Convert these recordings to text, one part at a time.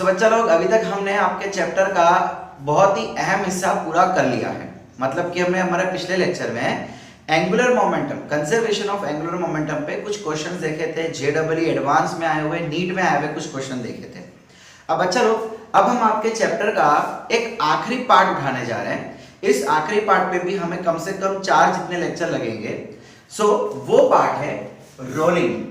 बच्चा लोग अभी तक हमने आपके चैप्टर का बहुत ही अहम हिस्सा पूरा कर लिया है। मतलब कि हमने हमारे पिछले लेक्चर में angular momentum, conservation of angular momentum पे कुछ क्वेश्चन देखे थे। जेडब्ल्यू एडवांस में आए हुए, नीट में आए हुए कुछ क्वेश्चन देखे थे। अब बच्चा लोग अब हम आपके चैप्टर का एक आखिरी पार्ट उठाने जा रहे हैं। इस आखिरी पार्ट पे भी हमें कम से कम 4 जितने लेक्चर लगेंगे। वो पार्ट है रोलिंग।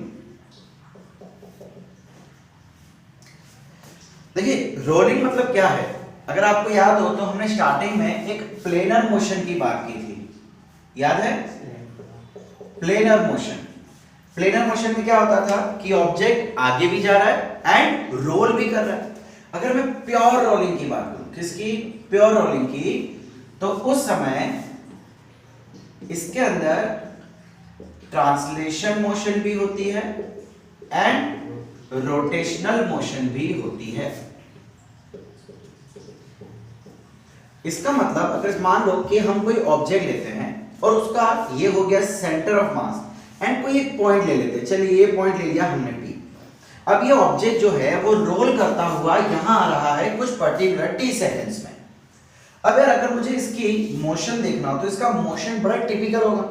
देखिए रोलिंग मतलब क्या है, अगर आपको याद हो तो हमने स्टार्टिंग में एक प्लेनर मोशन की बात की थी, याद है? Planar motion. प्लेनर मोशन में क्या होता था कि ऑब्जेक्ट आगे भी जा रहा है एंड रोल भी कर रहा है। अगर मैं प्योर रोलिंग की बात करूं, किसकी? प्योर रोलिंग की, तो उस समय इसके अंदर ट्रांसलेशन मोशन भी होती है एंड रोटेशनल मोशन भी होती है। इसका मतलब अगर मान लो कि हम कोई ऑब्जेक्ट लेते हैं और उसका ये हो गया सेंटर ऑफ मास एंड कोई एक पॉइंट ले लेते हैं, चलिए ये पॉइंट ले लिया हमने P। अब ये ऑब्जेक्ट जो है वो रोल करता हुआ यहां आ रहा है कुछ पर्टिकुलर t सेकेंड्स में। अब यार अगर मुझे इसकी मोशन देखना हो तो इसका मोशन बड़ा टिपिकल होगा,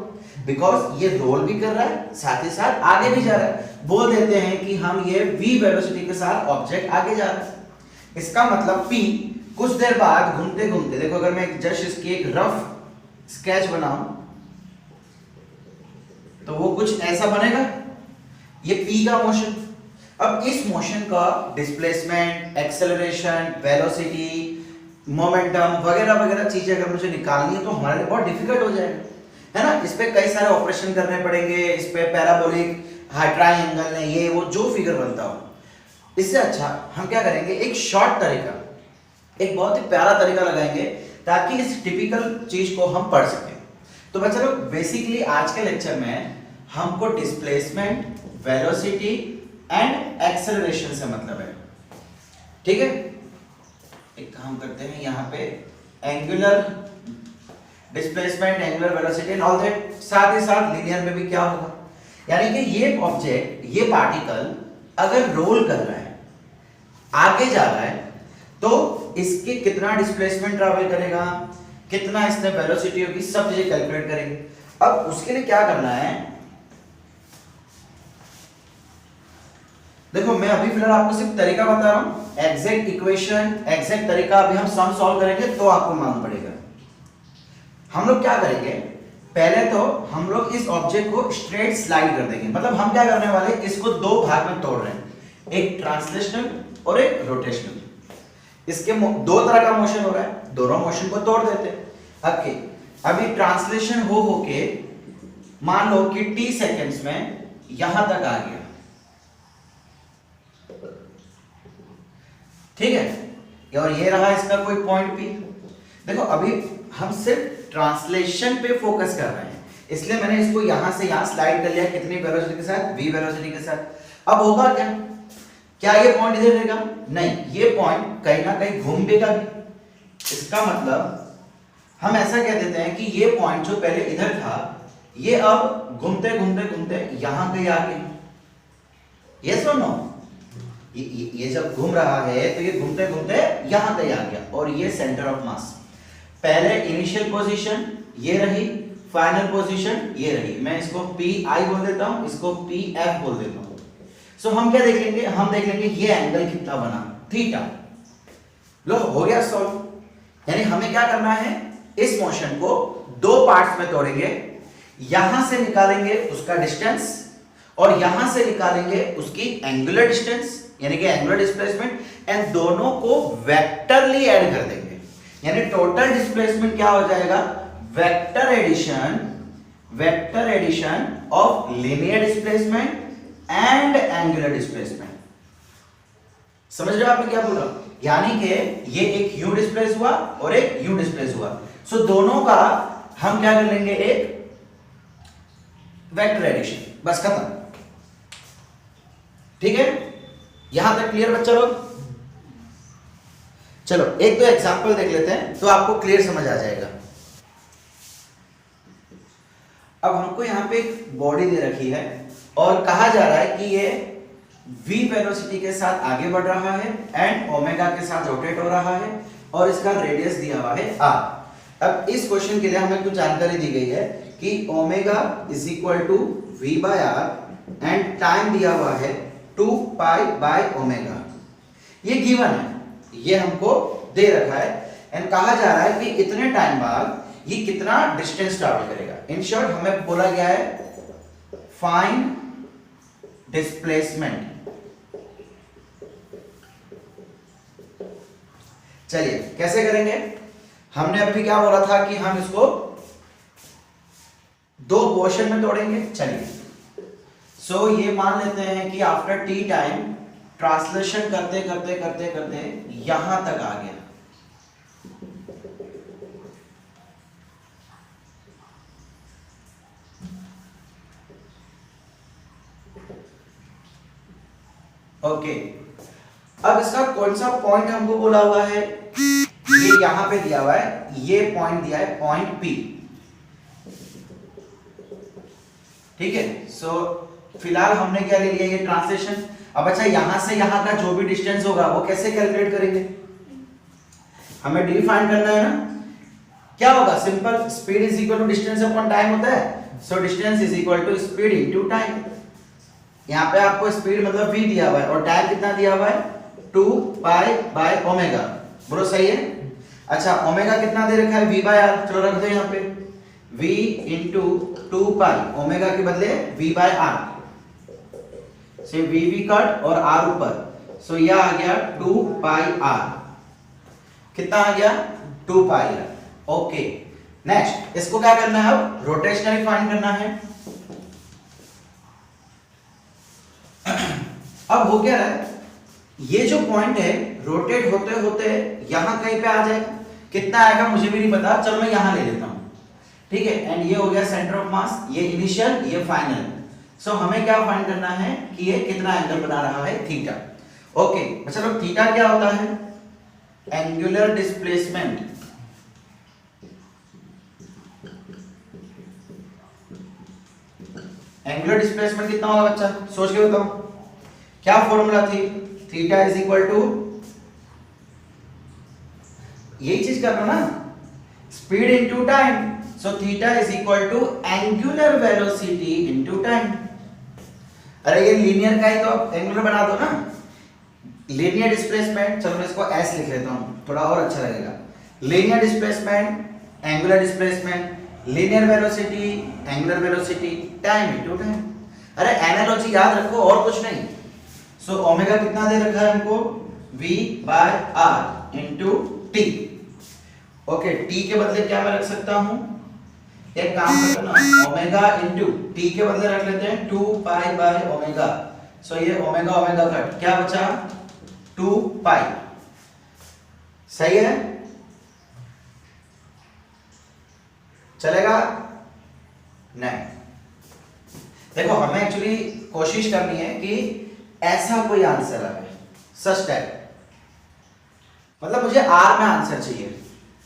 बिकॉज ये रोल भी कर रहा है साथ ही साथ आगे भी जा रहा है। बोल देते हैं कि हम ये v वेलोसिटी के साथ ऑब्जेक्ट आगे जा रहा है। इसका मतलब P कुछ देर बाद घूमते घूमते, देखो अगर मैं जस्ट इसकी एक रफ स्केच बनाऊं तो वो कुछ ऐसा बनेगा, ये P का मोशन। अब इस मोशन का डिस्प्लेसमेंट, एक्सेलरेशन, वेलोसिटी, मोमेंटम वगैरह वगैरह चीजें अगर मुझे निकालनी है तो हमारे लिए बहुत डिफिकल्ट हो जाएगा, है ना? इस पे कई सारे ऑपरेशन करने पड़ेंगे, इस पे पैराबोलिक, ट्रायंगल ने ये वो जो फिगर बनता हो। इससे अच्छा हम क्या करेंगे, एक शॉर्ट तरीका, एक बहुत ही प्यारा तरीका लगाएंगे ताकि इस टिपिकल चीज को हम पढ़ सकें। तो बच्चा लोग बेसिकली आज के लेक्चर में हमको डिस्प्लेसमेंट, वेलोसिटी एंड एक्सेलरेशन से मतलब है, ठीक है? एक काम करते हैं यहाँ पे angular displacement, angular velocity and all that, साथ ही साथ लीनियर में भी क्या होगा, यानी कि ये ऑब्जेक्ट, ये पार्टिकल अगर रोल कर रहा है, आगे जा रहा है, तो इसके कितना डिस्प्लेसमेंट ट्रैवल करेगा, कितना इसमें वेलोसिटी होगी, सब चीजें कैलकुलेट करेंगे। अब उसके लिए क्या करना है, देखो मैं अभी फिलहाल आपको सिर्फ तरीका बता रहा हूं, एग्जैक्ट इक्वेशन, एग्जैक्ट तरीका अभी हम सम सॉल्व करेंगे तो आपको मालूम पड़ेगा। हम लोग क्या करेंगे, पहले तो हम लोग इस ऑब्जेक्ट को स्ट्रेट स्लाइड कर देंगे। मतलब हम क्या करने वाले, इसको 2 भाग में तोड़ रहे हैं, एक ट्रांसलेशनल और एक रोटेशनल। इसके 2 तरह का मोशन हो रहा है, दोनों मोशन को तोड़ देते हैं। ओके, अभी ट्रांसलेशन हो के मान लो कि t सेकेंड्स में यहां तक आ गया, ठीक है? और ये रहा इसका कोई पॉइंट P। देखो अभी हम सिर्फ ट्रांसलेशन पे फोकस कर रहे हैं, इसलिए मैंने इसको यहां से यहां स्लाइड कर लिया, कितनी वेलोसिटी के साथ? v वेलोसिटी के साथ। अब होगा क्या, क्या ये पॉइंट इधर रहेगा? नहीं, ये पॉइंट कहीं ना कहीं घूमेगा भी। इसका मतलब हम ऐसा कह देते हैं कि ये पॉइंट जो पहले इधर था, ये अब घूमते घूमते घूमते यहां कहीं आ गया। यस और नो? ये जब घूम रहा है तो ये घूमते घूमते यहां कहीं आ गया, और ये सेंटर ऑफ मास। पहले इनिशियल पोजीशन ये रही, फाइनल पोजीशन ये रही। मैं इसको PI बोल देता हूं, इसको PF बोल देता हूं। सो हम क्या देख लेंगे, हम देख लेंगे ये एंगल कितना बना, थीटा। लो हो गया सॉल्व। यानी हमें क्या करना है, इस मोशन को 2 पार्ट्स में तोड़ेंगे, यहां से निकालेंगे उसका डिस्टेंस और यहां से निकालेंगे उसकी एंगुलर डिस्टेंस यानी कि एंगुलर डिस्प्लेसमेंट, एंड दोनों को वेक्टरली ऐड कर देंगे। यानी टोटल डिस्प्लेसमेंट क्या हो जाएगा, vector addition of linear displacement and angular displacement. समझ रहे हो आपने क्या बोला? यानी कि ये एक u डिस्प्लेस हुआ और एक u डिस्प्लेस हुआ। सो दोनों का हम क्या कर लेंगे, एक वेक्टर एडिशन, बस खत्म। ठीक है, यहां तक क्लियर बच्चा लोग? चलो एक दो एग्जांपल देख लेते हैं तो आपको क्लियर समझ आ जाएगा। अब हमको यहां पे एक बॉडी दे रखी है और कहा जा रहा है कि ये v वेलोसिटी के साथ आगे बढ़ रहा है एंड ओमेगा के साथ रोटेट हो रहा है और इसका रेडियस दिया हुआ है r। अब इस क्वेश्चन के लिए हमें कुछ जानकारी दी गई है कि omega is equal to v by r and time दिया हुआ है 2 पाई बाय ओमेगा। ये गिवन है, ये हमको दे रखा है एंड कहा जा रहा है कि इतने टाइम बाद ये कितना डिस्टेंस ट्रैवल करेगा। इन शॉर्ट हमें बोला गया है फाइंड डिस्प्लेसमेंट। चलिए कैसे करेंगे, हमने अभी क्या बोला था कि हम इसको दो पोर्शन में तोड़ेंगे। चलिए सो ये मान लेते हैं कि आफ्टर टी टाइम ट्रांसलेशन करते करते करते करते यहां तक आ गया। ओके अब इसका कौन सा पॉइंट हमको बोला हुआ है, ये यहां पे दिया हुआ है, ये पॉइंट दिया है पॉइंट पी। ठीक है, सो फिलहाल हमने क्या ले लिया, ये ट्रांसलेशन। अब अच्छा यहां से यहां का जो भी डिस्टेंस होगा वो कैसे कैलकुलेट करेंगे, हमें डी फाइंड करना है ना। क्या होगा, simple, speed is equal to distance upon time होता है। So distance is equal to speed into time. यहां पे आपको स्पीड मतलब v दिया हुआ है और टाइम कितना दिया हुआ है 2 पाई बाय ओमेगा। बोलो सही है। अच्छा ओमेगा कितना दे रखा है v बाय r, चलो रख दो यहां पे v इंटू 2 पाई, ओमेगा के बदले v बाय r से v कट और r ऊपर। सो यह आ गया 2 पाई r, कितना आ गया 2 पाई r। ओके नेक्स्ट इसको क्या करना है, अब रोटेशनली फाइंड करना है। अब हो क्या रहा है, ये जो पॉइंट है रोटेट होते होते यहां कहीं पे आ जाएगा, कितना आएगा मुझे भी नहीं पता, चलो मैं यहां ले लेता हूं। ठीक है, एंड ये हो गया सेंटर ऑफ मास, ये इनिशियल ये फाइनल। सो हमें क्या फाइंड करना है कि ये कितना एंगल बना रहा है, थीटा। ओके चलो थीटा क्या होता है, एंगुलर डिस्प्लेसमेंट। एंगुलर डिस्प्लेसमेंट कितना होगा बच्चा, सोच के बताओ, क्या फॉर्मूला थी, थीटा इज इक्वल टू, यही चीज करना ना, speed into time. So theta is equal to angular velocity into time. अरे ये लीनियर का ही तो आप एंगुलर बना दो ना, लीनियर डिस्प्लेसमेंट। चलो मैं इसको एस लिख लेता हूं, थोड़ा और अच्छा लगेगा। Linear displacement, angular displacement, linear velocity, angular velocity, time into time. अरे एनालॉजी याद रखो और कुछ नहीं। सो ओमेगा कितना दे रखा है हमको, v by r into t. Okay t के बदले क्या मैं रख सकता हूं, एक काम करते ना, ओमेगा इंटू टी के बदले रख लेते हैं 2 पाई बाय ओमेगा। सो ये ओमेगा ओमेगा कट, क्या बचा 2 पाई। सही है, चलेगा नहीं। देखो हमें एक्चुअली कोशिश करनी है कि ऐसा कोई आंसर आए, सच टाइप, मतलब मुझे आर में आंसर चाहिए।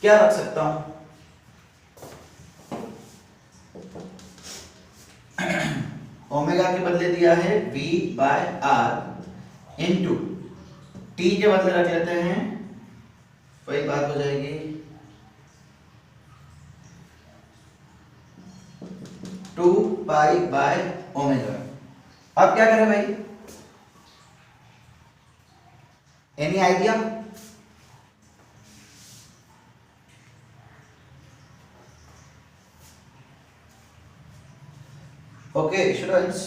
क्या रख सकता हूं, ओमेगा के बदले दिया है v by r into t के बदले रख लेते हैं, वही बात हो जाएगी 2 पाई बाय ओमेगा। अब क्या करें भाई, एनी आइडिया, ओके स्टूडेंट्स,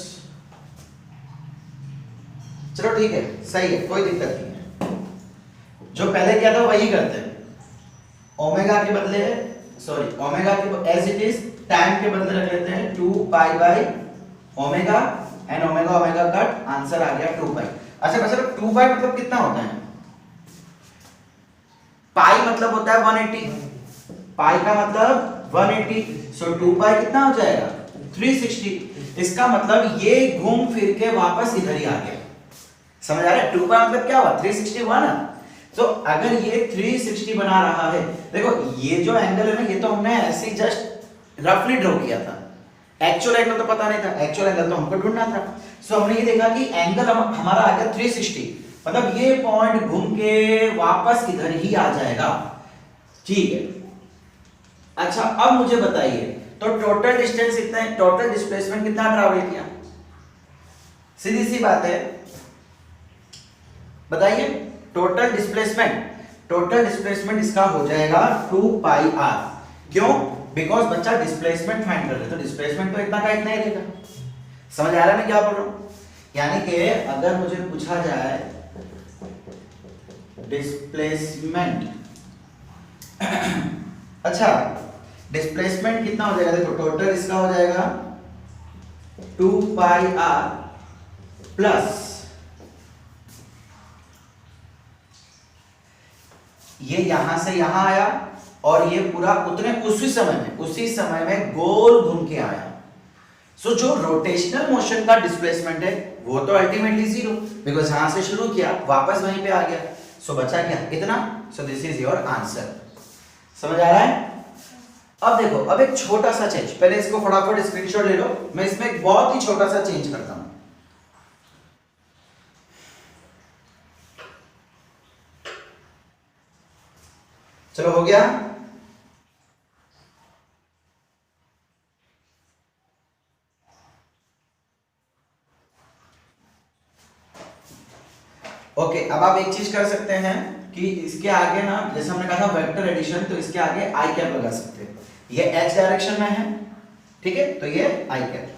चलो ठीक है, सही है, कोई दिक्कत नहीं है। जो पहले किया था वही करते हैं, ओमेगा के बदले, सॉरी ओमेगा के एज इट इज, टाइम के बदले रख लेते हैं 2 pi by omega and omega omega cut, answer आ गया 2 पाई। अच्छा बच्चा 2 पाई मतलब कितना होता है, पाई मतलब होता है 180, पाई का मतलब 180। सो 2 पाई कितना हो जाएगा 360। इसका मतलब ये घूम फिर के वापस इधर ही आ गया, समझ आ रहा है। 2 पाई मतलब क्या हुआ 360 हुआ ना। तो अगर ये 360 बना रहा है, देखो ये जो एंगल है ना, ये तो हमने ऐसे ही जस्ट रफली ड्रॉ किया था, एक्चुअल एंगल तो पता नहीं था, एक्चुअल एंगल तो हमको ढूंढना था। सो हमने ये देखा कि एंगल हमारा आ गया 360, मतलब ये पॉइंट घूम के वापस इधर ही आ जाएगा, ठीक है। अच्छा अब मुझे बताइए, तो टोटल डिस्टेंस कितना है, टोटल डिस्प्लेसमेंट कितना ट्रैवल किया, सीधी सी बात है, बताइए। टोटल डिस्प्लेसमेंट इसका हो जाएगा 2 पाई r। क्यों? बिकॉज बच्चा डिस्प्लेसमेंट फाइंड कर रहे, तो डिस्प्लेसमेंट तो इतना का इतना ही रहेगा। समझ आ रहा है मैं क्या बोल रहा हूं? यानी कि अगर मुझे पूछा जाए डिस्प्लेसमेंट अच्छा डिस्प्लेसमेंट कितना हो जाएगा, देखो टोटल इसका हो जाएगा 2 पाई r प्लस ये यहां से यहां आया और ये पूरा उसी समय में गोल घूम के आया। सो जो रोटेशनल मोशन का डिस्प्लेसमेंट है वो तो अल्टीमेटली 0, बिकॉज यहां से शुरू किया वापस वहीं पे आ गया। सो बचा क्या, इतना। So this is your answer. समझ आ रहा है? अब देखो, अब एक छोटा सा चेंज, पहले इसको फटाफट स्क्रीनशॉट ले लो, मैं इसमें एक बहुत ही छोटा सा चेंज करता हूं। चलो हो गया। ओके, अब आप एक चीज कर सकते हैं कि इसके आगे ना, जैसे हमने कहा था वेक्टर एडिशन, तो इसके आगे आई कैप लगा सकते हैं। ये एच डायरेक्शन में है, ठीक है, तो ये आई कैप।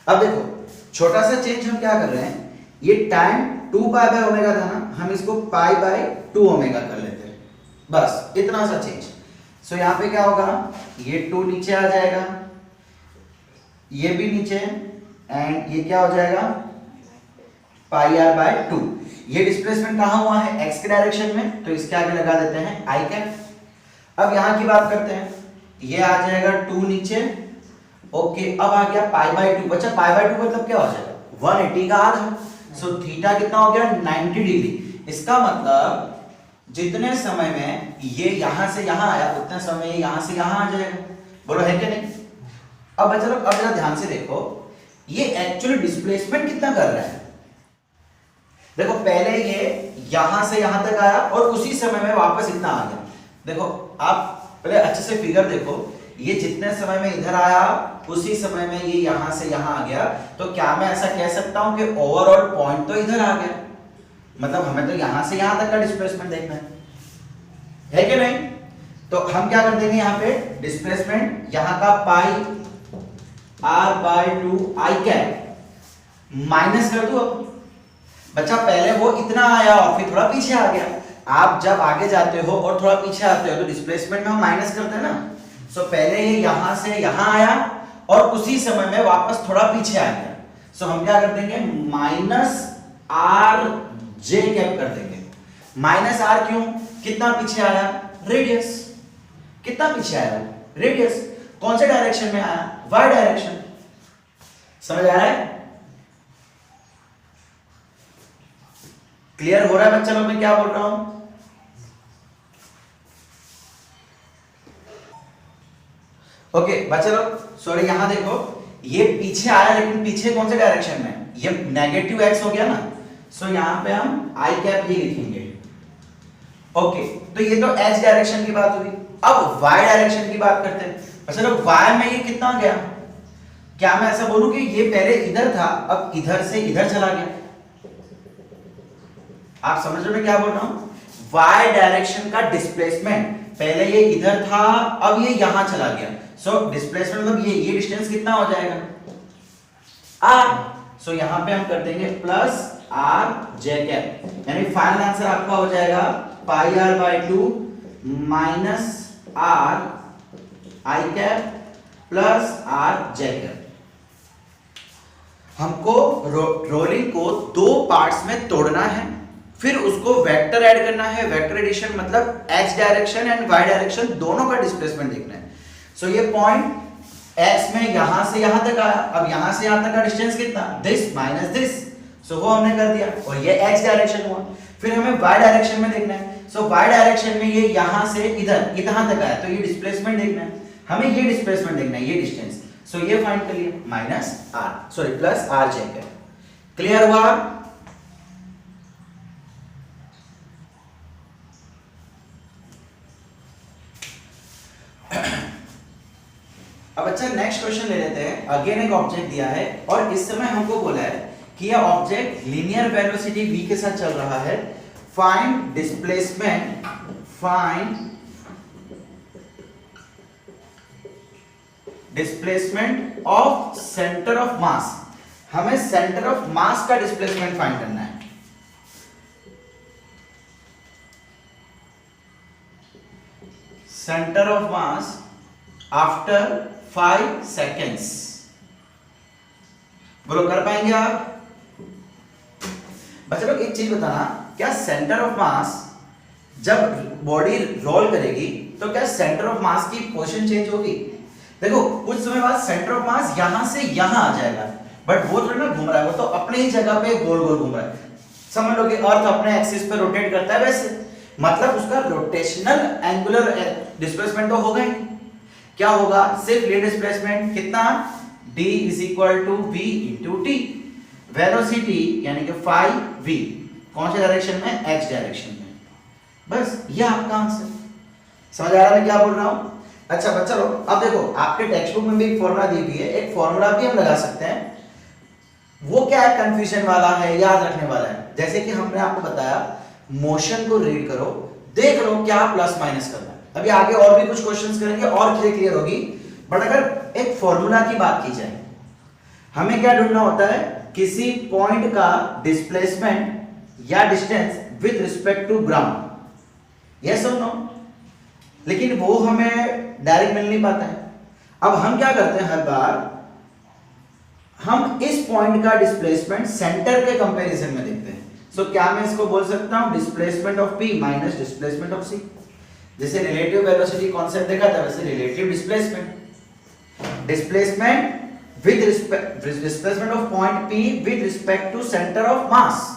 अब देखो छोटा सा चेंज हम क्या कर रहे हैं, ये टाइम 2 पाई बाय ओमेगा था ना, हम इसको पाई बाय 2 ओमेगा कर लेते हैं, बस इतना सा चेंज। सो यहां पे क्या होगा, ये 2 नीचे आ जाएगा, ये भी नीचे, एंड ये क्या हो जाएगा पाई आर बाय 2। ये डिस्प्लेसमेंट कहां हुआ है, एक्स के डायरेक्शन में, तो इसके आगे लगा देते हैं आई कैप। अब यहां की बात करते हैं, ये आ जाएगा 2 नीचे, ओके। अब आ गया पाई बाय 2, बच्चा पाई बाय 2 मतलब क्या हो जाएगा 180 का आधा। सो थीटा कितना हो गया 90 डिग्री। इसका मतलब जितने समय में ये यहां से यहां आया उतने समय ये यहां से यहां आ जाएगा। बोलो है कि नहीं? अब बच्चा लोग अब जरा ध्यान से देखो, ये एक्चुअली डिस्प्लेसमेंट कितना कर रहा है। देखो पहले ये यहां से यहां तक आया और उसी समय में वापस इतना आ गया। देखो आप पहले अच्छे से फिगर देखो, ये जितने समय में इधर आया उसी समय में ये यहां से यहां आ गया। तो क्या मैं ऐसा कह सकता हूं कि ओवरऑल पॉइंट तो इधर आ गया, मतलब हमें तो यहां से यहां तक का डिस्प्लेसमेंट देखना है कि नहीं? तो हम क्या कर देंगे, यहाँ पे डिस्प्लेसमेंट यहाँ का pi R by 2 I cap minus कर दो। अब बच्चा पहले वो इतना आया और फिर थोड़ा पीछे आ गया। आप जब आगे जाते हो और थोड़ा पीछे आते हो तो डिस्प्लेसमेंट में हम माइनस करते हैं ना। सो पहले ये यहां से यहां आया और उसी समय में वापस थोड़ा पीछे आ गया। सो हम क्या कर देंगे, माइनस आर जे कैप कर देंगे। माइनस आर क्यों, कितना पीछे आया, रेडियस। कितना पीछे आया, रेडियस। कौन से डायरेक्शन में आया, वाई डायरेक्शन। समझ आ रहा है? क्लियर हो रहा है बच्चा लोग मैं क्या बोल रहा हूं? ओके बच्चा लोग सॉरी, यहां देखो ये पीछे आया, लेकिन पीछे कौन से डायरेक्शन में, ये नेगेटिव एक्स हो गया ना। सो यहां पे हम आई कैप ही लिखेंगे। ओके, तो ये तो एच डायरेक्शन की बात हुई। अब वाई डायरेक्शन की बात करते हैं। अच्छा लोग वाई में ये कितना गया, क्या मैं ऐसा बोलूं कि ये पहले इधर था अब इधर से इधर चला गया। आप समझ रहे हो मैं क्या बोल रहा हूं? वाई डायरेक्शन का डिस्प्लेसमेंट, पहले ये इधर था अब ये यहां चला गया। सो डिस्प्लेसमेंट मतलब ये डिस्टेंस कितना हो जाएगा, आर। सो यहां पे हम कर देंगे प्लस आर जे कैप, यानी फाइनल आंसर आपका हो जाएगा pi R by 2 minus R I cap plus R J cap. हमको रोलिंग को 2 पार्ट्स में तोड़ना है, फिर उसको वेक्टर ऐड करना है। वेक्टर एडिशन मतलब x direction and y direction दोनों का डिस्प्लेसमेंट देखना है। सो ये पॉइंट x में यहां से यहां तक आया, अब यहां से यहां तक का डिस्टेंस कितना, दिस माइनस दिस। सो वो हमने कर दिया और ये x डायरेक्शन हुआ। फिर हमें y डायरेक्शन में देखना है। सो y डायरेक्शन में ये यहां से इधर तक आया, तो ये डिस्प्लेसमेंट देखना है। हमें ये डिस्प्लेसमेंट देखना है, ये डिस्टेंस, सो ये फाइंड कर लिया, minus r, sorry plus r check है। क्लियर हुआ? अब अच्छा नेक्स्ट क्वेश्चन ले लेते हैं। अगेन एक ऑब्जेक्ट दिया है और इस समय हमको बोला है कि यह ऑब्जेक्ट लीनियर वेलोसिटी v के साथ चल रहा है। Find displacement, find displacement of centre of मास। हमें सेंटर ऑफ मास का डिस्प्लेसमेंट फाइंड करना है। Centre of mass after 5 seconds. बोलो कर पाएंगे आप? बच्चे लोग एक चीज बताना, क्या सेंटर ऑफ मास जब बॉडी रोल करेगी तो क्या सेंटर ऑफ मास की पोजीशन चेंज होगी? देखो कुछ समय बाद सेंटर ऑफ मास यहां से यहां आ जाएगा, बट वो थोड़ा ना घूम रहा है, वो तो अपने ही जगह पे गोल गोल घूम रहा है। समझ लो कि अर्थ अपने एक्सिस पे रोटेट करता है वैसे, मतलब उसका रोटेशनल एंगुलर डिस्प्लेसमेंट तो होगा ही नहीं। क्या होगा? सिर्फ लीड डिस्प्लेसमेंट कितना? d is equal to v into t. Velocity यानी कि 5v कौन से डायरेक्शन में? x डायरेक्शन में। बस ये आपका आंसर। समझ आ रहा है मैं क्या बोल रहा हूं? अच्छा बच्चा लोग अब देखो आपके टेक्स्ट बुक में भी एक फॉर्मूला दी हुई है, एक फॉर्मूला भी हम लगा सकते हैं। वो क्या है? कंफ्यूजन वाला है, याद रखने वाला है। जैसे कि हमने आपको बताया मोशन को रीड करो, देख लो क्या प्लस माइनस करना है। अभी आगे और भी कुछ क्वेश्चंस करेंगे और क्लियर होगी, बट अगर एक फॉर्मूला की बात की जाए, हमें क्या ढूंढना होता है? किसी पॉइंट का डिस्प्लेसमेंट या distance with respect to ground. Yes और नो? लेकिन वो हमें डायरेक्ट मिल नहीं पाता है। अब हम क्या करते हैं, हर बार हम इस पॉइंट का डिस्प्लेसमेंट सेंटर के कंपैरिजन में देखते हैं। सो क्या मैं इसको बोल सकता हूं displacement of P minus displacement of C। जैसे रिलेटिव वेलोसिटी कॉन्सेप्ट देखा था, वैसे relative displacement, displacement with respect, displacement of point P with respect to center of mass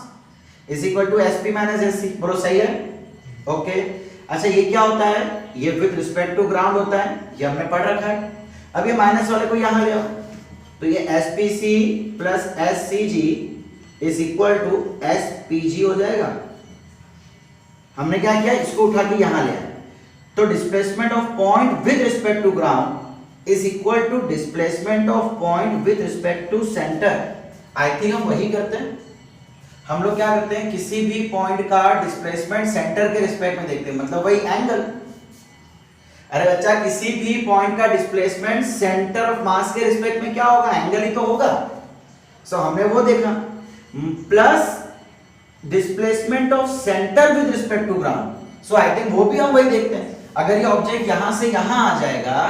is equal to SP minus SC। बोलो सही है? Okay. अच्छा ये क्या होता है? ये विद रिस्पेक्ट टू ग्राउंड होता है, ये हमने पढ़ रखा है। अब ये माइनस वाले को यहां ले आओ, तो ये SPC plus SCG is equal to SPG हो जाएगा। हमने क्या किया? इसको उठा के यहां ले आए, तो displacement of point with respect to ground is equal to displacement of point with respect to center. I think हम वही करते हैं। हम लोग क्या करते हैं? किसी भी पॉइंट का डिस्प्लेसमेंट सेंटर के रिस्पेक्ट में देखते हैं, मतलब वही एंगल। अरे बच्चा किसी भी पॉइंट का डिस्प्लेसमेंट सेंटर ऑफ मास के रिस्पेक्ट में क्या होगा? एंगल ही तो होगा। सो हमने वो देखा, plus displacement of center with respect to ground. So I think वो भी हम वही देखते हैं। अगर ये ऑब्जेक्ट यहां से यहां आ जाएगा,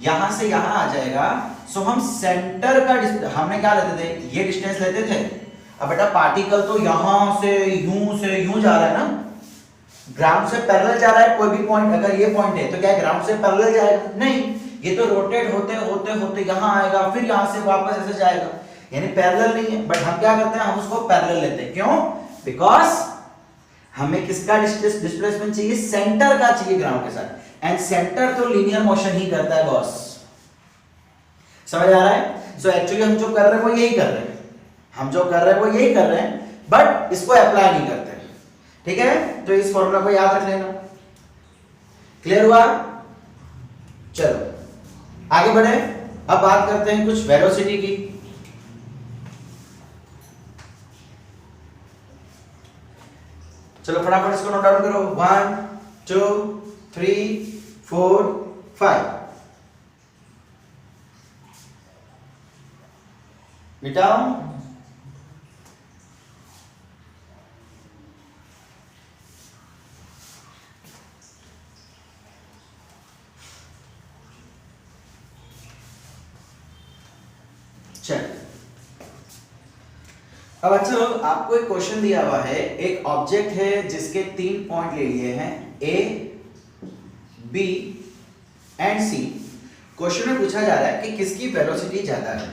यहां से यहां आ जाएगा, सो हम सेंटर का हमने क्या लेते थे? ये डिस्टेंस लेते थे। अब बेटा पार्टिकल तो यहां से यूं जा रहा है ना, ग्राउंड से पैरेलल जा रहा है। कोई भी पॉइंट, अगर ये पॉइंट है तो क्या ग्राउंड से पैरेलल जाएगा? नहीं, ये तो रोटेट होते होते होते यहां आएगा, फिर यहां से वापस ऐसे जाएगा, यानी पैरेलल नहीं है। बट हम क्या करते हैं? हम उसको पैरेलल लेते हैं। क्यों? बिकॉज हमें किसका डिस्प्लेसमेंट चाहिए? सेंटर का चाहिए ग्राउंड के साथ, एंड सेंटर तो लीनियर मोशन ही करता है बॉस। समझ आ रहा है? सो एक्चुअली हम जो कर रहे हैं वो यही कर रहे हैं, हम जो कर रहे हैं वो यही कर रहे हैं, बट इसको अप्लाई नहीं करते। ठीक है, तो इस फॉर्मूला को याद रख लेना। क्लियर हुआ? चलो आगे बढ़े। अब बात करते हैं कुछ वेलोसिटी की। चलो फटाफट इसको नोट डाउन करो। 1 2 3 4 5। मिटाओ। चल अब अच्छा लोग आपको एक क्वेश्चन दिया हुआ है। एक ऑब्जेक्ट है जिसके 3 पॉइंट ले लिए हैं, A, B and C। Question में पूछा जा रहा है कि किसकी वेलोसिटी ज्यादा है।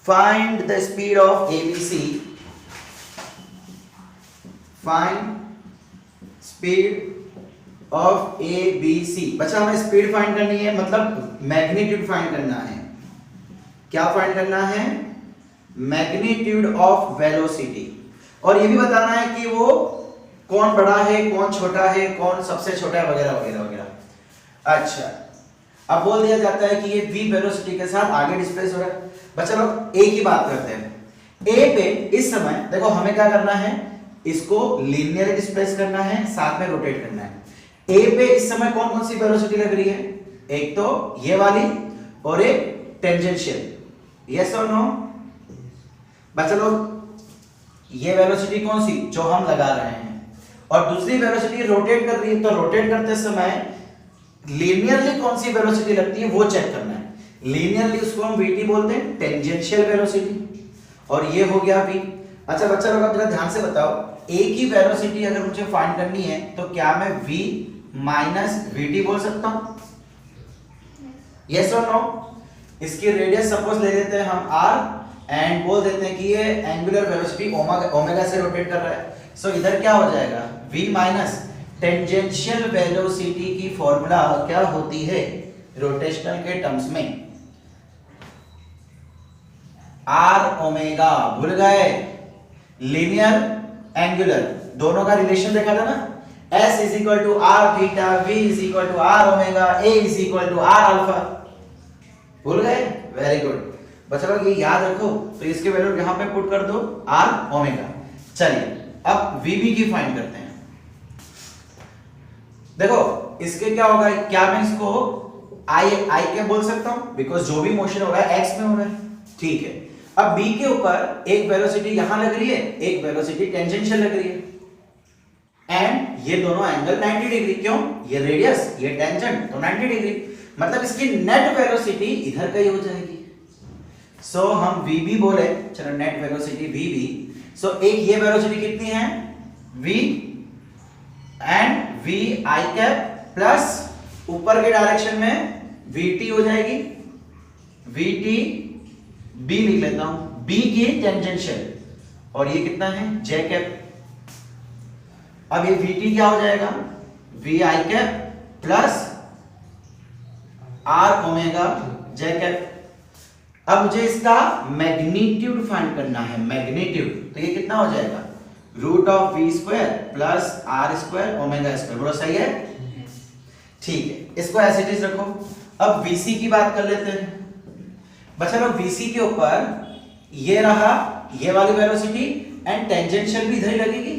Find the speed of ABC, find speed of A B C. बच्चा हमें स्पीड फाइंड करनी है, मतलब मैग्नीट्यूड फाइंड करना है। क्या फाइंड करना है? Magnitude of velocity. और ये भी बताना है कि वो कौन बड़ा है, कौन छोटा है, कौन सबसे छोटा है, वगैरह वगैरह वगैरह। अच्छा, अब बोल दिया जाता है कि ये v वेलोसिटी के साथ आगे डिस्प्लेस हो रहा है। बच्चा लोग a की बात करते हैं। a पे इस समय देखो हमें क्या करना है, इसको लीनियरली डिस्प्लेस करना है, साथ में रोटेट करना है। a पे इस समय कौन कौन सी वेलोसिटी लग रही है? एक तो ये वाली और एक टेंजेंशियल। यस और नो? बच्चा लोग ये वेलोसिटी कौन सी जो हम लगा रहे हैं, और दूसरी वेलोसिटी रोटेट कर रही है, तो रोटेट करते समय लीनियरली कौन सी वेलोसिटी लगती है वो चेक करना है। लीनियरली उसको हम vt बोलते हैं, टेंजेंशियल वेलोसिटी, और ये हो गया v। अच्छा बच्चा लोग आप जरा ध्यान से बताओ, a की वेलोसिटी अगर मुझे फाइंड करनी है तो क्या मैं v माइनस vt बोल सकता हूं? यस और नो? इसकी रेडियस सपोज ले लेते हैं हम r एंड बोल देते हैं कि ये एंगुलर वेलोसिटी ओमेगा से रोटेट कर रहा है। सो इधर क्या हो जाएगा, v माइनस टेंजेंशियल वेलोसिटी की फॉर्मूला क्या होती है रोटेशनल के टर्म्स में? r omega. भूल गए? लीनियर एंगुलर दोनों का रिलेशन देखा था ना, s is equal to r theta, v is equal to r omega, a is equal to r alpha. भूल गए? वेरी गुड बच्चा लोग, ये याद रखो। तो इसके वैल्यू यहां पे पुट कर दो r ओमेगा। चलिए अब vb की फाइंड करते हैं। देखो इसके क्या होगा, क्या मैं इसको i के बोल सकता हूं, बिकॉज जो भी मोशन हो रहा है x में हो रहा है। ठीक है, अब b के ऊपर एक वेलोसिटी यहां लग रही है, एक वेलोसिटी टेंजेंशियल लग रही है, एंड ये दोनों एंगल 90 डिग्री। क्यों? ये रेडियस, ये टेंजेंट, तो 90 डिग्री। मतलब इसकी नेट वेलोसिटी इधर का ही हो जाएगी। सो हम vb बोले, चलो नेट वेलोसिटी vb। सो एक ये वेलोसिटी कितनी है v, and v i cap plus ऊपर के डायरेक्शन में vt हो जाएगी, vt b लिख लेता हूं, b की टेंजेंशियल, और ये कितना है j कैप। अब ये vt क्या हो जाएगा, v i cap plus r omega j cap. अब मुझे इसका मैग्नीट्यूड फाइंड करना है, मैग्नीट्यूड, तो ये कितना हो जाएगा, root of v square plus r square omega square. बोलो सही है? ठीक है, इसको एज इट इज रखो। अब vc की बात कर लेते हैं। बच्चा लोग vc के ऊपर ये रहा, ये वाली वेलोसिटी, एंड टेंजेंशियल भी इधर ही लगेगी।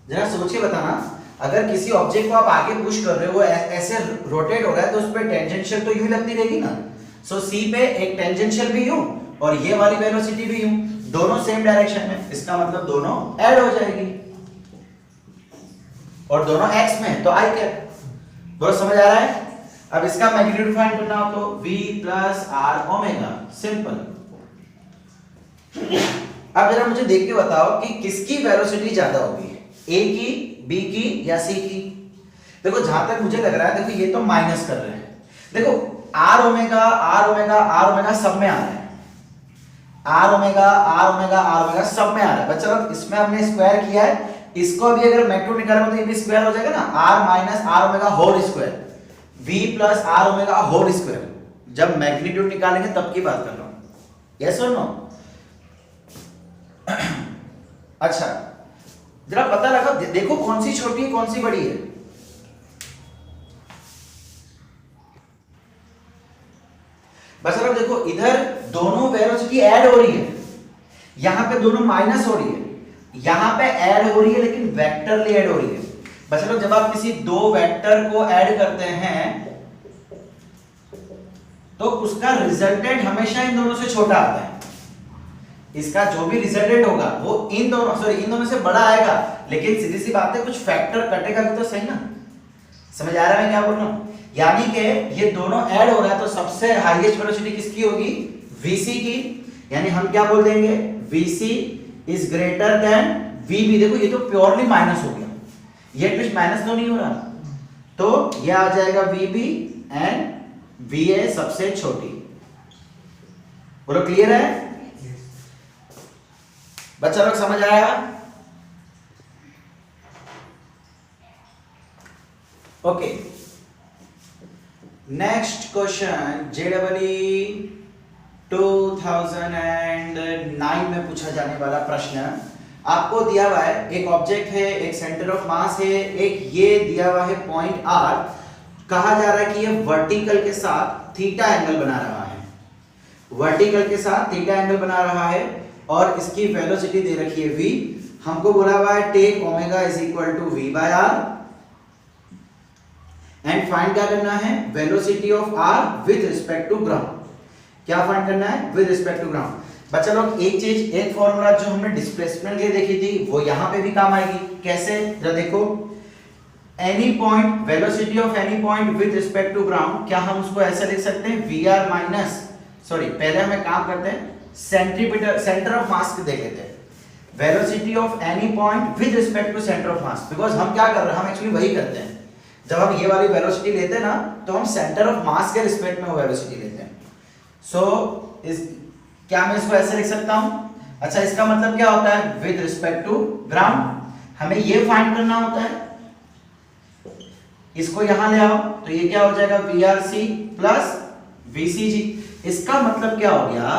जरा सोचिए बताना, अगर किसी ऑब्जेक्ट को आप आगे पुश कर रहे हो, ऐसे रोटेट हो रहा है, तो उस पर टेंजेंशियल तो यूं ही लगती रहेगी ना। सो c पे एक टेंजेंशियल भी यूं और ये वाली वेलोसिटी भी यूं, दोनों सेम डायरेक्शन में, इसका मतलब दोनों ऐड हो जाएगी, और दोनों x में, तो i कैप। बोलो समझ आ रहा है? अब इसका मैग्नीट्यूड फाइंड करना हो तो v plus r omega, simple. अब जरा मुझे देख के बताओ कि किसकी वेलोसिटी ज्यादा होगी, a की, b की या c की? देखो जहां तक मुझे लग रहा है, देखो ये तो माइनस कर रहे हैं, देखो r omega r omega r omega सब में आ रहा है, r omega r omega r omega सब में आ रहा है। बच्चा लोग इसमें हमने स्क्वायर किया है, इसको भी अगर मैग्नीट्यूड निकालेंगे तो ये भी स्क्वायर हो जाएगा ना, r minus r omega whole square, v plus r omega whole square. जब मैग्नीट्यूड निकालेंगे तब की बात कर रहा हूं, यस और नो? अच्छा जरा पता लगा, देखो कौन सी छोटी है कौन सी बड़ी है। बस अब देखो इधर दोनों वेलोसिटी ऐड हो रही है, यहां पे दोनों माइनस हो रही है, यहां पे ऐड हो रही है लेकिन वेक्टरली ऐड हो रही है। बस लोग जब आप किसी दो वेक्टर को ऐड करते हैं तो उसका रिजल्टेंट हमेशा इन दोनों से छोटा आता है। इसका जो भी रिजल्टेंट होगा वो इन दोनों से बड़ा आएगा, लेकिन सीधी सी बात है कुछ फैक्टर कटेगा भी तो सही ना। समझ आ रहा है मैं क्या बोल रहा हूं? यानी कि ये दोनों ऐड हो रहा है तो सबसे हाईएस्ट वेलोसिटी किसकी होगी, vc की। यानी हम क्या बोल देंगे, vc is greater than vb। देखो ये तो प्योरली माइनस हो गया, ये ट्विस्ट माइनस तो नहीं हो रहा, तो ये आ जाएगा vb एंड va सबसे छोटी। बोलो क्लियर है बच्चा लोग, समझ आया? ओके, नेक्स्ट क्वेश्चन JEE 2009 में पूछा जाने वाला प्रश्न। आपको दिया हुआ है एक ऑब्जेक्ट है, एक सेंटर ऑफ मास है, एक ये दिया हुआ है पॉइंट R, कहा जा रहा है कि ये वर्टिकल के साथ थीटा एंगल बना रहा है, वर्टिकल के साथ थीटा एंगल बना रहा है और इसकी वेलोसिटी दे रखी है v। हमको बोला हुआ है take omega is equal to v by r and find क्या करना है, velocity of r with respect to ground. क्या फाइंड करना है, विद रिस्पेक्ट टू ग्राउंड। बच्चा लोग एक चीज, एक फॉर्मूला जो हमने डिस्प्लेसमेंट के लिए देखी थी वो यहां पे भी काम आएगी। कैसे, जरा देखो, any point, velocity of any point with respect to ground, क्या हम उसको ऐसे लिख सकते हैं vr माइनस, सॉरी पहले हम एक काम करते हैं, सेंटर ऑफ मास के देख लेते हैं। Velocity of any point with respect to center of mass, because हम क्या कर रहे हैं, हम एक्चुअली वही करते हैं। जब हम ये वाली वेलोसिटी लेते हैं ना तो हम सेंटर ऑफ मास के रिस्पेक्ट में वो वेलोसिटी लेते हैं। सो इस, क्या मैं इसको ऐसे लिख सकता हूं? अच्छा, इसका मतलब क्या होता है, विद रिस्पेक्ट टू ग्राउंड। हमें ये फाइंड करना होता है, इसको यहां ले आओ तो ये क्या हो जाएगा, VRC प्लस VCG। इसका मतलब क्या हो गया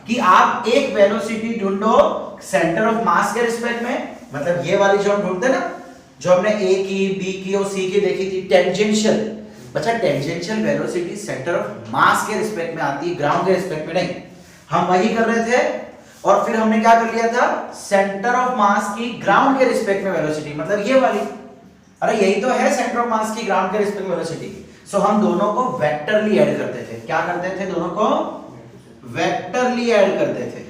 कि आप एक वेलोसिटी ढूंढो सेंटर ऑफ मास के रिस्पेक्ट में, मतलब ये वाली जो हम ढूंढते ना, जो हमने A की, B की और C की देखी थी, टेंजेंशियल। बच्चा टेंजेंशियल वेलोसिटी सेंटर ऑफ मास के रिस्पेक्ट में आती है, ग्राउंड के रिस्पेक्ट में नहीं। हम वही कर रहे थे और फिर हमने क्या कर लिया था, सेंटर ऑफ मास की ग्राउंड के रिस्पेक्ट में वेलोसिटी, मतलब ये वाली, अरे यही तो है सेंटर ऑफ मास की ग्राउंड के रिस्पेक्ट में वेलोसिटी। सो हम दोनों को वेक्टरली ऐड करते थे। क्या करते थे, दोनों को वेक्टरली ऐड करते थे।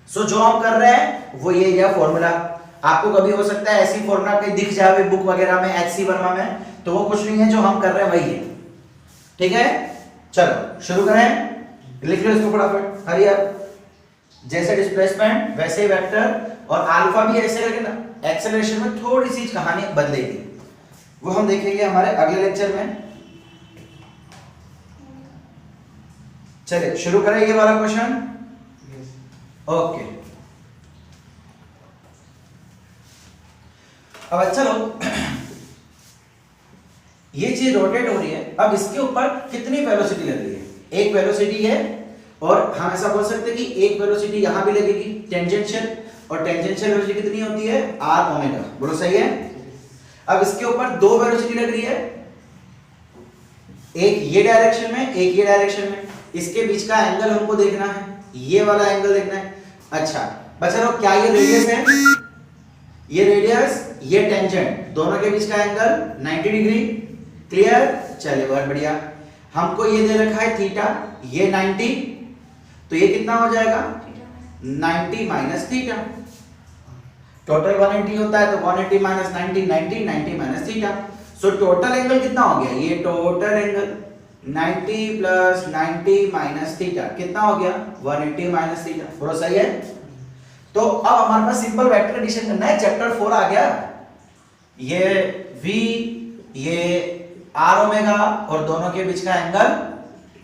सो जो हम कर रहे हैं वो ये फॉर्मूला। आपको कभी हो सकता है ऐसी फॉर्मूला कहीं दिख जाए बुक वगैरह में, HC वर्मा में, तो वो कुछ नहीं है, जो हम कर रहे हैं वही है। ठीक है, चलो शुरू करें, लिख लो इसको फटाफट, हरी अप। जैसे डिस्प्लेसमेंट वैसे वेक्टर, और अल्फा भी ऐसे करके ना, एक्सेलरेशन में थोड़ी सी कहानी बदलेगी, वो हम देखेंगे हमारे अगले लेक्चर में। चलिए शुरू करें ये वाला क्वेश्चन। ओके, अब चलो, ये चीज रोटेट हो रही है, अब इसके ऊपर कितनी वेलोसिटी लग रही है, एक वेलोसिटी है, और हम ऐसा बोल सकते हैं कि एक वेलोसिटी यहां भी लगेगी टेंजेंशियल, और टेंजेंशियल वेलोसिटी कितनी होती है, r ओमेगा, बोलो सही है। अब इसके ऊपर दो वेलोसिटी लग रही है, एक ये डायरेक्शन में, एक ये डायरेक्शन में, इसके बीच का एंगल हमको देखना है, ये वाला एंगल देखना है। अच्छा बच्चा लोग, क्या ये रेडियस है, ये रेडियस, ये टेंजेंट, दोनों के बीच का एंगल 90 डिग्री, क्लियर। चलिए बहुत बढ़िया। हमको ये दे रखा है थीटा, ये 90, तो ये कितना हो जाएगा, 90 माइनस थीटा। टोटल 180 होता है, तो 180 minus 90, 90, 90 minus theta. So total angle कितना हो गया, ये total angle 90 plus 90 minus theta कितना हो गया, 180 माइनस थीटा। थोड़ा सही है। तो अब हमारे पास सिंपल वेक्टर एडिशन करना है, चैप्टर 4 आ गया। ये v, ये r ओमेगा, और दोनों के बीच का angle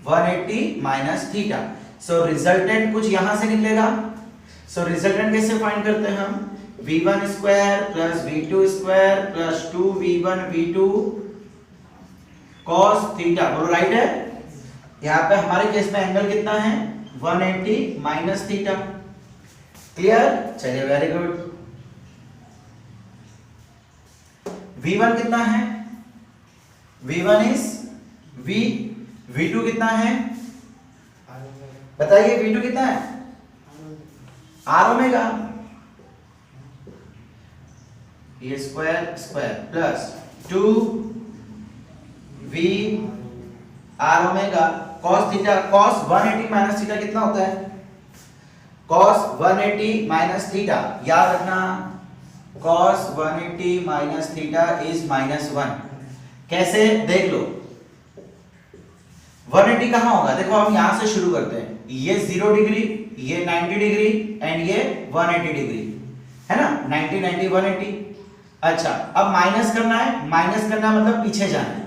180 minus theta. So resultant कुछ यहां से निकलेगा। सो रिजल्टेंट कैसे फाइंड करते हैं हम, v1 square plus v2 square plus 2v1 v2 cos theta, बोलो राइट है। यहाँ पे हमारे केस में एंगल कितना है, 180 माइनस थीटा, क्लियर। चलिए वेरी गुड। v1 कितना है, v1 इज v, v2 कितना है बताइए, v2 कितना है, r ओमेगा, ये square square plus 2 v r omega cos theta, cos 180 minus theta कितना होता है, cos 180 माइनस थीटा, याद रखना cos 180 माइनस थीटा इज -1। कैसे, देख लो 180 कहां होगा, देखो हम यहां से शुरू करते हैं, ये 0 डिग्री, ये 90 डिग्री एंड ये 180 डिग्री है ना, 90 90 180। अच्छा अब माइनस करना है, माइनस करना मतलब पीछे जाना है।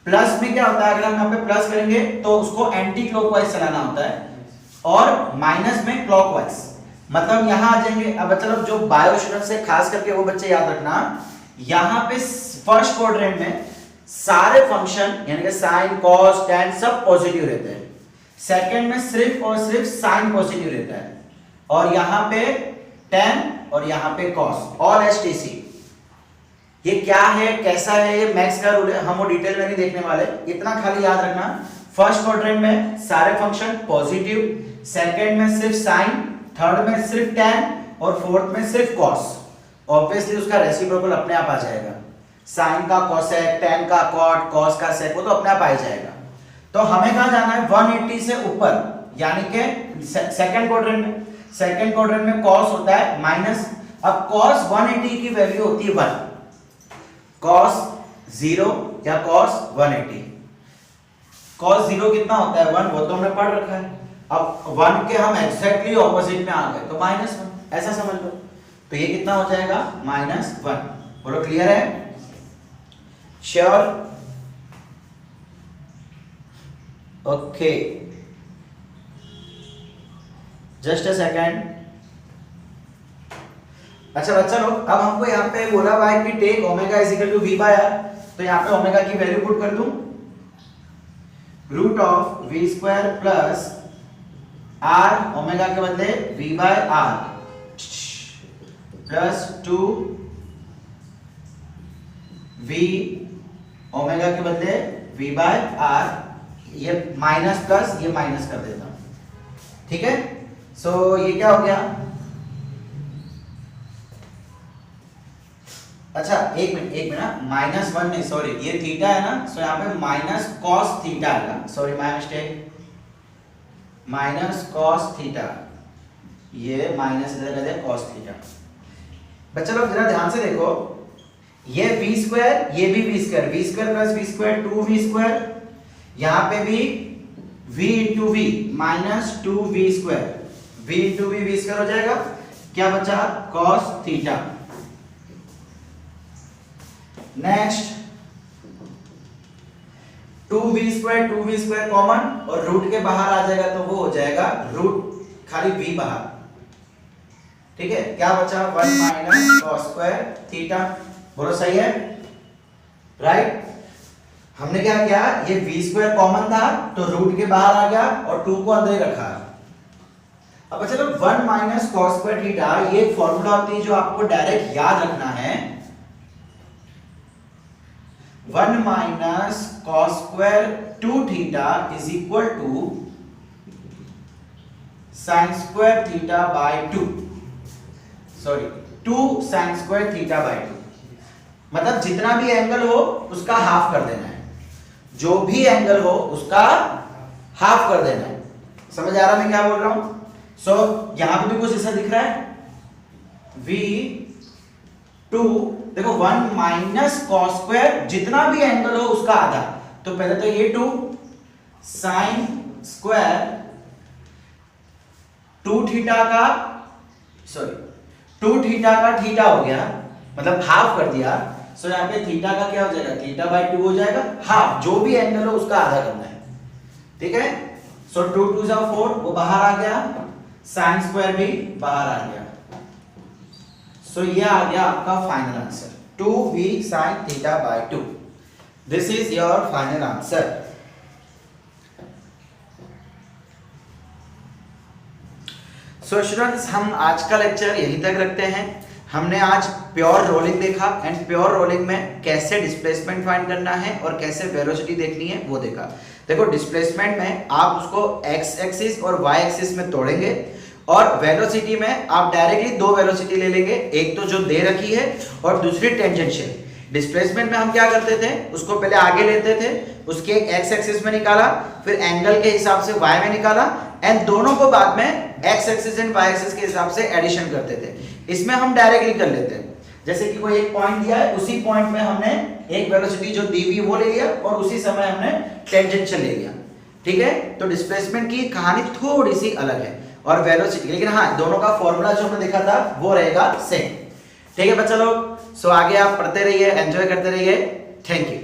प्लस में क्या होता है, अगर हम यहाँ पे प्लस करेंगे तो उसको एंटी क्लॉकवाइज चलाना होता है, और माइनस में क्लॉकवाइज, मतलब यहां आ जाएंगे। अब चलो जो बायो स्टूडेंट से खास करके वो बच्चे याद रखना यहां पे फर्स्ट क्वाड्रेंट में सारे फंक्शन यानी कि साइन कॉस टैन सब पॉजिटिव रहते हैं, सेकंड में सिर्फ और सिर्फ साइन पॉजिटिव रहता है, और यहां पे टैन और यहां पे कॉस ऑल एसटीसी। ये क्या है कैसा है, ये मैथ्स का रूल है, हम वो डिटेल में नहीं देखने वाले, इतना खाली याद रखना फर्स्ट क्वाड्रेंट में सारे फंक्शन पॉजिटिव, सेकंड में सिर्फ साइन, थर्ड में सिर्फ टैन और फोर्थ में सिर्फ कॉस। ऑब्वियसली उसका रेसिप्रोकल अपने आप आ जाएगा, साइन का कोसेक, टैन का कॉट, कॉस का सेक, वो तो अपने आप आ जाएगा। तो हमें कहां जाना है 180 से ऊपर, यानी कि सेकंड क्वाड्रेंट में, सेकंड क्वाड्रेंट में कॉस होता है माइनस, अब कॉस 180 की वैल्यू होती है 1, कॉस 0 या कॉस 180, कॉस 0 कितना होता है 1, वो तो हमने पढ़ रखा है। अब 1 के हम एग्जैक्टली ऑपोजिट में आ गए तो -1, ऐसा समझ लो। तो ये कितना हो जाएगा -1। बोलो क्लियर है, sure, okay, just a second. अच्छा बच्चा लोग, अब हमको यहाँ पे बोला हुआ है कि take omega is equal to v by r, तो यहाँ पे ओमेगा की वैल्यू पुट कर दूं, root of v square plus r, omega के बदले v by r plus 2 v, omega के बदले वी बाय आर, ये माइनस प्लस ये माइनस कर देता हूं, ठीक है। सो ये क्या हो गया, अच्छा एक मिनट -1 नहीं, सॉरी ये थीटा है ना, सो यहाँ पे माइनस कॉस थीटा आएगा, sorry my mistake, minus cos theta, ये माइनस इधर कर दिया कॉस थीटा। बच्चा लोग जरा ध्यान से देखो, ये v स्क्वायर, ये भी v square, v square plus v square 2v square, यहां पे भी v into v minus 2v square, v into v square हो जाएगा, क्या बचा cos theta. Next 2v square common और रूट के बाहर आ जाएगा तो वो हो जाएगा रूट खाली v बाहर, ठीक है। क्या बचा 1 माइनस cos स्क्वायर थीटा, बोलो सही है, राइट। हमने क्या किया, ये v स्क्वायर कॉमन था तो रूट के बाहर आ गया और 2 को अंदर ही रखा। अब चलो 1 माइनस cos स्क्वायर थीटा, ये एक फॉर्मूला होती है जो आपको डायरेक्ट याद रखना है, 1 minus cos square 2 theta is equal to sin square theta by 2, sorry 2 sin square theta by 2, मतलब जितना भी एंगल हो उसका हाफ कर देना है, जो भी एंगल हो उसका हाफ कर देना है। समझ आ रहा मैं क्या बोल रहा हूं। सो यहां पे भी कुछ ऐसा दिख रहा है, v2 देखो 1 माइनस cos स्क्वायर, जितना भी एंगल हो उसका आधा, तो पहले तो ये 2 sin स्क्वायर 2 थीटा का, सॉरी 2 थीटा का थीटा हो गया, मतलब हाफ कर दिया। सो यहाँ पे थीटा का क्या हो जाएगा, थीटा बाय 2 हो जाएगा, हाफ, जो भी एंगल हो उसका आधा करना है, ठीक है। सो 2 2 जा 4, वो बाहर आ गया, साइन स्क्वायर भी बाहर आ गया। सो ये आ गया आपका final answer, 2v sin theta by 2। This is your final answer. So students, हम आज का लेक्चर यहीं तक रखते हैं। हमने आज प्योर रोलिंग देखा एंड प्योर रोलिंग में कैसे डिस्प्लेसमेंट फाइंड करना है और कैसे वेलोसिटी देखनी है वो देखा। देखो डिस्प्लेसमेंट में आप उसको x एक्सिस और y एक्सिस में तोड़ेंगे और वेलोसिटी में आप डायरेक्टली दो वेलोसिटी ले लेंगे, एक तो जो दे रखी है और दूसरी टेंजेंशियल। डिस्प्लेसमेंट में हम क्या करते थे, उसको पहले आगे लेते थे, उसके एक x एक्सिस में निकाला, फिर एंगल के हिसाब से y में निकाला एंड दोनों को बाद में x axis and y axis के हिसाब से एडिशन करते थे। इसमें हम डायरेक्टली कर लेते हैं, जैसे कि कोई एक पॉइंट दिया है, उसी पॉइंट में हमने एक वेलोसिटी जो दी हुई वो ले लिया और उसी समय हमने टेंजेंशियल ले लिया, ठीक है। तो डिस्प्लेसमेंट की कहानी थोड़ी सी अलग है और वेलोसिटी, लेकिन हाँ दोनों का फॉर्मूला जो हमने देखा था वो रहेगा सेम, ठीक है बच्चा लोग। सो आगे आप पढ़ते रहिए, एंजॉय करते रहिए, थैंक यू।